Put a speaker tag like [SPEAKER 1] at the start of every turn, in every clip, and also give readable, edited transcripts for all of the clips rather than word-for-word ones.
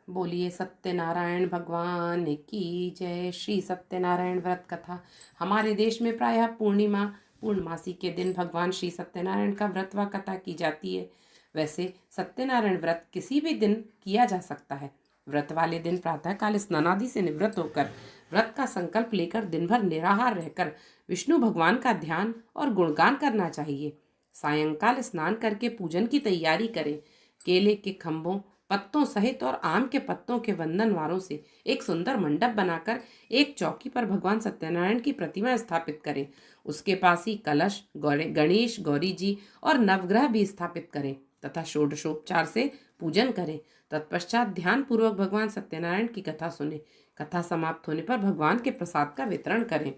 [SPEAKER 1] बोलिए सत्यनारायण भगवान की जय। श्री सत्यनारायण व्रत कथा। हमारे देश में प्रायः पूर्णमासी के दिन भगवान श्री सत्यनारायण का व्रत व कथा की जाती है। वैसे सत्यनारायण व्रत किसी भी दिन किया जा सकता है। व्रत वाले दिन प्रातःकाल स्नानादि से निवृत्त होकर व्रत का संकल्प लेकर दिन भर निराहार रहकर विष्णु भगवान का ध्यान और गुणगान करना चाहिए। सायंकाल स्नान करके पूजन की तैयारी करें। केले के खंभों, पत्तों सहित और आम के पत्तों के वंदनवारों से एक सुंदर मंडप बनाकर एक चौकी पर भगवान सत्यनारायण की प्रतिमा स्थापित करें। उसके पास ही कलश, गणेश, गौरी जी और नवग्रह भी स्थापित करें तथा षोडशोपचार से पूजन करें। तत्पश्चात ध्यान पूर्वक भगवान सत्यनारायण की कथा सुने। कथा समाप्त होने पर भगवान के प्रसाद का वितरण करें।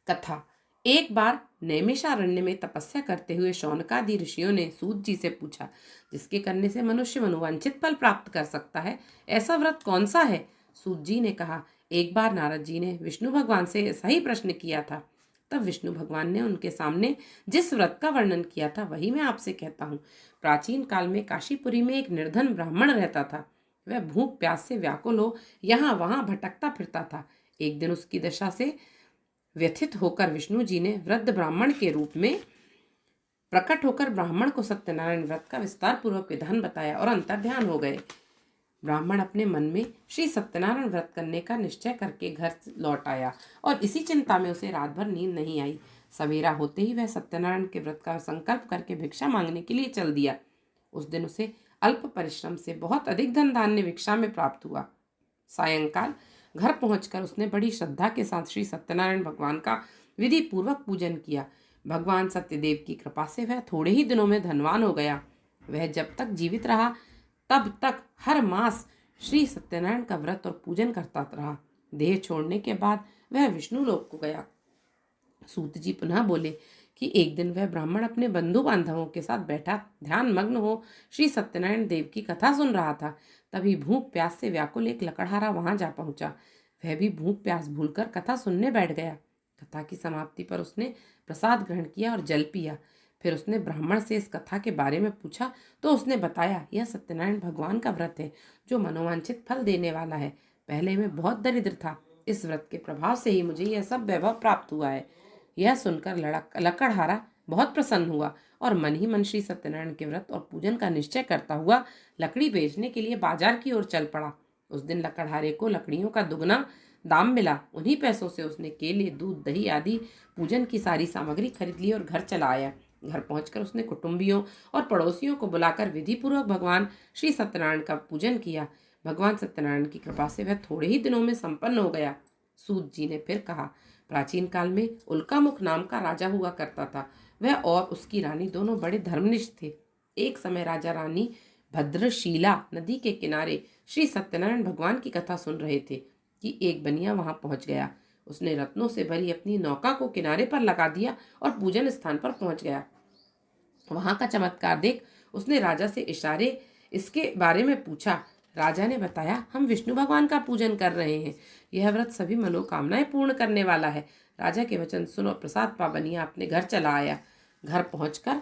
[SPEAKER 1] कथा। एक बार नैमिषारण्य में तपस्या करते हुए शौनकादि ऋषियों ने सूत जी से पूछा, जिसके करने से मनुष्य मनोवांछित फल प्राप्त कर सकता है, ऐसा व्रत कौन सा है? सूत जी ने कहा, एक बार नारद जी ने विष्णु भगवान से ऐसा ही प्रश्न किया था। तब विष्णु भगवान ने उनके सामने जिस व्रत का वर्णन किया था वही मैं आपसे कहता हूँ। प्राचीन काल में काशीपुरी में एक निर्धन ब्राह्मण रहता था। वह भूख प्यास से व्याकुल हो यहाँ वहां भटकता फिरता था। एक दिन उसकी दशा से व्यथित होकर विष्णु जी ने वृद्ध ब्राह्मण के रूप में प्रकट होकर ब्राह्मण को सत्यनारायण व्रत का विस्तार पूर्वक विधान बताया और अंतर्ध्यान हो गए। ब्राह्मण अपने मन में श्री सत्यनारायण व्रत करने का निश्चय करके घर लौट आया और इसी चिंता में उसे रात भर नींद नहीं आई। सवेरा होते ही वह सत्यनारायण के व्रत का संकल्प करके भिक्षा मांगने के लिए चल दिया। उस दिन उसे अल्प परिश्रम से बहुत अधिक धन धान्य भिक्षा में प्राप्त हुआ। सायंकाल घर पहुंचकर उसने बड़ी श्रद्धा के साथ श्री सत्यनारायण भगवान का विधि पूर्वक पूजन किया। भगवान सत्यदेव की कृपा से वह थोड़े ही दिनों में धनवान हो गया। वह जब तक जीवित रहा तब तक हर मास श्री सत्यनारायण का व्रत और पूजन करता रहा। देह छोड़ने के बाद वह विष्णु लोक को गया। सूत जी पुनः बोले कि एक दिन वह ब्राह्मण अपने बंधु बांधवों के साथ बैठा ध्यान मग्न हो श्री सत्यनारायण देव की कथा सुन रहा था। तभी भूख प्यास से व्याकुल एक लकड़हारा वहां जा पहुंचा। वह भी भूख प्यास भूलकर कथा सुनने बैठ गया। कथा की समाप्ति पर उसने प्रसाद ग्रहण किया और जल पिया। फिर उसने ब्राह्मण से इस कथा के बारे में पूछा तो उसने बताया, यह सत्यनारायण भगवान का व्रत है जो मनोवांछित फल देने वाला है। पहले मैं बहुत दरिद्र था, इस व्रत के प्रभाव से ही मुझे यह सब वैभव प्राप्त हुआ है। यह सुनकर लकड़हारा बहुत प्रसन्न हुआ और मन ही मन श्री सत्यनारायण के व्रत और पूजन का निश्चय करता हुआ लकड़ी बेचने के लिए बाजार की ओर चल पड़ा। उस दिन लकड़हारे को लकड़ियों का दुगना दाम मिला। उन्हीं पैसों से उसने केले, दूध, दही आदि पूजन की सारी सामग्री खरीद ली और घर चला आया। घर पहुंचकर उसने कुटुंबियों और पड़ोसियों को बुलाकर विधि पूर्वक भगवान श्री सत्यनारायण का पूजन किया। भगवान सत्यनारायण की कृपा से वह थोड़े ही दिनों में संपन्न हो गया। सूत जी ने फिर कहा, प्राचीन काल में उल्कामुख नाम का राजा हुआ करता था। वह और उसकी रानी दोनों बड़े धर्मनिष्ठ थे। एक समय राजा रानी भद्रशीला नदी के किनारे श्री सत्यनारायण भगवान की कथा सुन रहे थे कि एक बनिया वहां पहुंच गया। उसने रत्नों से भरी अपनी नौका को किनारे पर लगा दिया और पूजन स्थान पर पहुंच गया। वहां का चमत्कार देख उसने राजा से इशारे इसके बारे में पूछा। राजा ने बताया, हम विष्णु भगवान का पूजन कर रहे हैं। यह व्रत सभी मनोकामनाएं पूर्ण करने वाला है। राजा के वचन सुन और प्रसाद पा बनिया अपने घर चला आया। घर पहुंचकर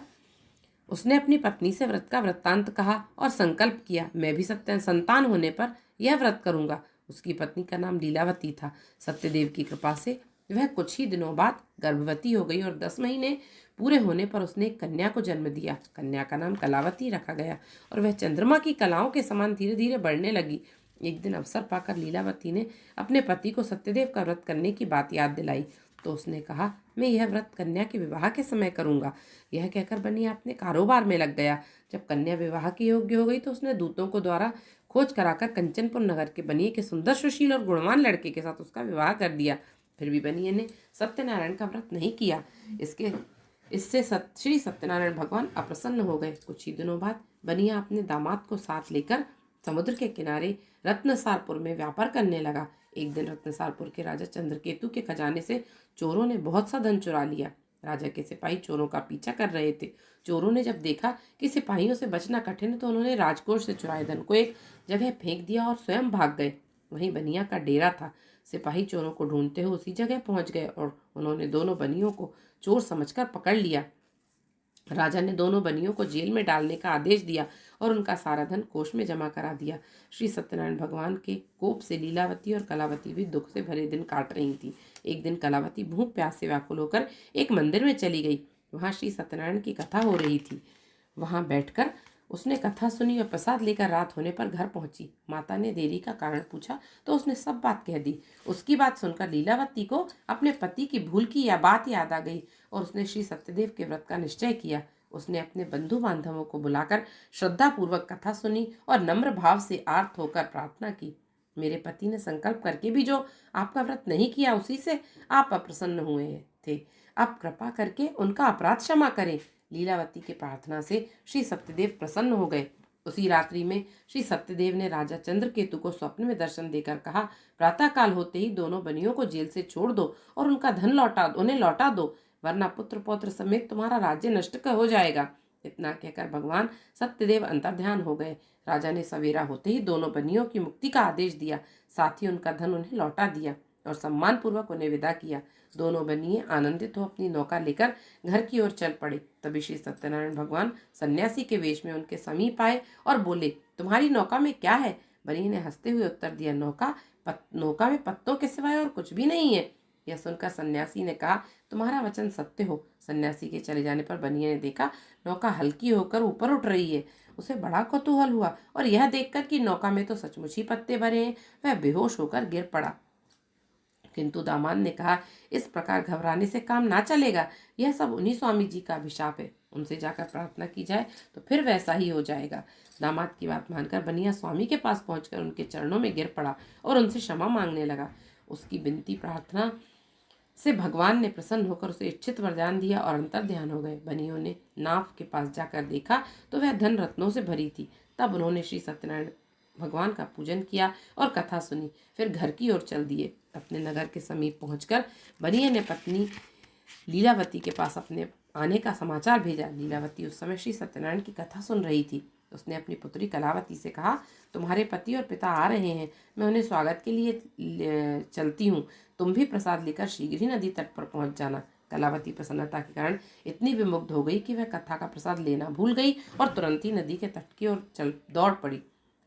[SPEAKER 1] उसने अपनी पत्नी से व्रत का वृत्तांत कहा और संकल्प किया, मैं भी सत्य संतान होने पर यह व्रत करूंगा। उसकी पत्नी का नाम लीलावती था। सत्यदेव की कृपा से वह कुछ ही दिनों बाद गर्भवती हो गई और 10 महीने पूरे होने पर उसने एक कन्या को जन्म दिया। कन्या का नाम कलावती रखा गया और वह चंद्रमा की कलाओं के समान धीरे धीरे बढ़ने लगी। एक दिन अवसर पाकर लीलावती ने अपने पति को सत्यदेव का व्रत करने की बात याद दिलाई तो उसने कहा, मैं यह व्रत कन्या के विवाह के समय करूंगा। यह कहकर बनिया अपने कारोबार में लग गया। जब कन्या विवाह के योग्य हो गई तो उसने दूतों को द्वारा खोज कराकर कंचनपुर नगर के बनिए के सुंदर, सुशील और गुणवान लड़के के साथ उसका विवाह कर दिया। फिर भी बनिए ने सत्यनारायण का व्रत नहीं किया। इससे श्री सत्यनारायण भगवान अप्रसन्न हो गए। कुछ ही दिनों बाद बनिया अपने दामाद को साथ लेकर समुद्र के किनारे रत्नसारपुर में व्यापार करने लगा। एक दिन रत्नसारपुर के राजा चंद्रकेतु के खजाने से चोरों ने बहुत सा धन चुरा लिया। राजा के सिपाही चोरों का पीछा कर रहे थे। चोरों ने जब देखा कि सिपाहियों से बचना कठिन है तो उन्होंने राजकोष से चुराए धन को एक जगह फेंक दिया और स्वयं भाग गए। वहीं बनिया का डेरा था। सिपाही चोरों को ढूंढते हुए उसी जगह पहुंच गए और उन्होंने दोनों बनियों को चोर समझकर पकड़ लिया। राजा ने दोनों बनियों को जेल में डालने का आदेश दिया और उनका सारा धन कोष में जमा करा दिया। श्री सत्यनारायण भगवान के कोप से लीलावती और कलावती भी दुख से भरे दिन काट रही थी। एक दिन कलावती भूख प्यास से व्याकुल होकर एक मंदिर में चली गई। वहाँ श्री सत्यनारायण की कथा हो रही थी। वहाँ बैठकर उसने कथा सुनी और प्रसाद लेकर रात होने पर घर पहुंची। माता ने देरी का कारण पूछा तो उसने सब बात कह दी। उसकी बात सुनकर लीलावती को अपने पति की भूल की यह बात याद आ गई और उसने श्री सत्यदेव के व्रत का निश्चय किया। उसने अपने बंधु बांधवों को बुलाकर श्रद्धापूर्वक कथा सुनी और नम्र भाव से आर्त होकर प्रार्थना की। मेरे पति ने संकल्प करके भी जो आपका व्रत नहीं किया उसी से आप अप्रसन्न हुए थे। आप कृपा करके उनका अपराध क्षमा करें। लीलावती के प्रार्थना से श्री सत्यदेव प्रसन्न हो गए। उसी रात्रि में श्री सत्यदेव ने राजा चंद्रकेतु को स्वप्न में दर्शन देकर कहा, प्रातःकाल होते ही दोनों बनियों को जेल से छोड़ दो और उनका धन उन्हें लौटा दो, वरना पुत्र पौत्र समेत तुम्हारा राज्य नष्ट हो जाएगा। इतना कहकर भगवान सत्यदेव अंतर्ध्यान हो गए। राजा ने सवेरा होते ही दोनों बनियों की मुक्ति का आदेश दिया, साथ ही उनका धन उन्हें लौटा दिया और सम्मान पूर्वक उन्हें विदा किया। दोनों बनिए आनंदित हो अपनी नौका लेकर घर की ओर चल पड़े। तभी श्री सत्यनारायण भगवान सन्यासी के वेश में उनके समीप आए और बोले, तुम्हारी नौका में क्या है? बनिए ने हंसते हुए उत्तर दिया, नौका में पत्तों के सिवाय और कुछ भी नहीं है। यह सुनकर सन्यासी ने कहा, तुम्हारा वचन सत्य हो। सन्यासी के चले जाने पर बनिए ने देखा नौका हल्की होकर ऊपर उठ रही है। उसे बड़ा कौतूहल हुआ और यह देखकर कि नौका में तो सचमुच ही पत्ते भरे हैं, वह बेहोश होकर गिर पड़ा। किंतु दामाद ने कहा, इस प्रकार घबराने से काम ना चलेगा, यह सब उन्हीं स्वामी जी का अभिशाप है, उनसे जाकर प्रार्थना की जाए तो फिर वैसा ही हो जाएगा। दामाद की बात मानकर बनिया स्वामी के पास पहुंचकर उनके चरणों में गिर पड़ा और उनसे क्षमा मांगने लगा। उसकी विनती प्रार्थना से भगवान ने प्रसन्न होकर उसे इच्छित वरदान दिया और अंतर ध्यान हो गए। बनियों ने नाव के पास जाकर देखा तो वह धन रत्नों से भरी थी। तब उन्होंने श्री सत्यनारायण भगवान का पूजन किया और कथा सुनी, फिर घर की ओर चल दिए। अपने नगर के समीप पहुंचकर बनिए ने पत्नी लीलावती के पास अपने आने का समाचार भेजा। लीलावती उस समय श्री सत्यनारायण की कथा सुन रही थी। उसने अपनी पुत्री कलावती से कहा, तुम्हारे पति और पिता आ रहे हैं, मैं उन्हें स्वागत के लिए चलती हूँ। तुम भी प्रसाद लेकर शीघ्र ही नदी तट पर पहुंच जाना। कलावती प्रसन्नता के कारण इतनी विमुग्ध हो गई कि वह कथा का प्रसाद लेना भूल गई और तुरंत ही नदी के तट की ओर दौड़ पड़ी।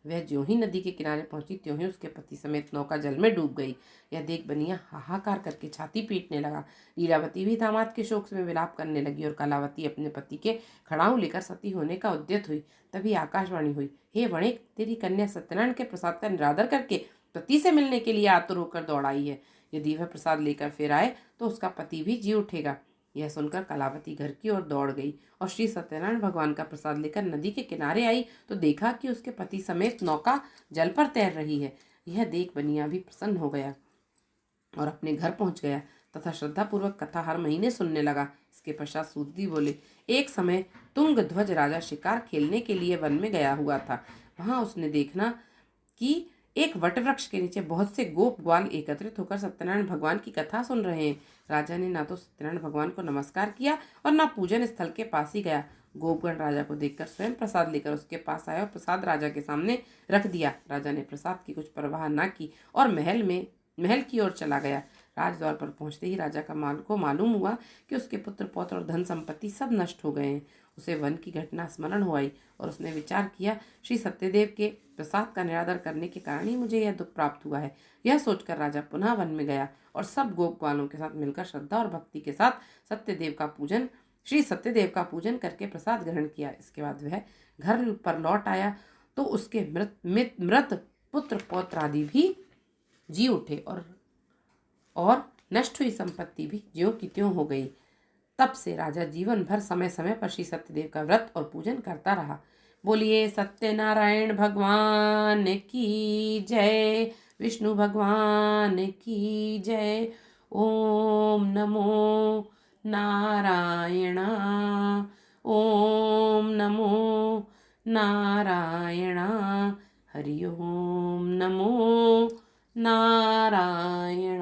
[SPEAKER 1] वह ज्यों ही नदी के किनारे पहुंची त्यों ही उसके पति समेत नौका जल में डूब गई। यह देख बनिया हाहाकार करके छाती पीटने लगा। लीलावती भी दामाद के शोक में विलाप करने लगी और कलावती अपने पति के खड़ाऊ लेकर सती होने का उद्यत हुई। तभी आकाशवाणी हुई, हे वणिक, तेरी कन्या सत्यनारायण के प्रसाद का निरादर करके पति से मिलने के लिए आतुर होकर दौड़ आई है। यदि वह प्रसाद लेकर फिर आए तो उसका पति भी जी उठेगा। यह सुनकर कलावती घर की ओर दौड़ गई और श्री सत्यनारायण भगवान का प्रसाद लेकर नदी के किनारे आई तो देखा कि उसके पति समेत नौका जल पर तैर रही है। यह देख बनिया भी प्रसन्न हो गया और अपने घर पहुंच गया तथा श्रद्धापूर्वक कथा हर महीने सुनने लगा। इसके पश्चात सूतजी बोले, एक समय तुंग ध्वज राजा शिकार खेलने के लिए वन में गया हुआ था। वहां उसने देखना कि एक वटवृक्ष के नीचे बहुत से गोप ग्वाल एकत्रित होकर सत्यनारायण भगवान की कथा सुन रहे हैं। राजा ने ना तो सत्यनारायण भगवान को नमस्कार किया और ना पूजन स्थल के पास ही गया। गोपगण राजा को देखकर स्वयं प्रसाद लेकर उसके पास आया और प्रसाद राजा के सामने रख दिया। राजा ने प्रसाद की कुछ परवाह न की और महल की ओर चला गया। राजद्वार पर पहुंचते ही राजा को मालूम हुआ कि उसके पुत्र पौत्र और धन संपत्ति सब नष्ट हो गए हैं। उसे वन की घटना स्मरण हो आई और उसने विचार किया, श्री सत्यदेव के प्रसाद का निरादर करने के कारण ही मुझे यह दुख प्राप्त हुआ है। यह सोचकर राजा पुनः वन में गया और सब गोप ग्वालों के साथ मिलकर श्रद्धा और भक्ति के साथ श्री सत्यदेव का पूजन करके प्रसाद ग्रहण किया। इसके बाद वह घर पर लौट आया तो उसके मृत पुत्र पौत्र आदि भी जी उठे और नष्ट हुई संपत्ति भी ज्यों की त्यों हो गई। तब से राजा जीवन भर समय समय पर श्री सत्यदेव का व्रत और पूजन करता रहा। बोलिए सत्यनारायण भगवान की जय, विष्णु भगवान की जय। ओम नमो नारायण, ओम नमो नारायण, हरि ओम नमो नारायण।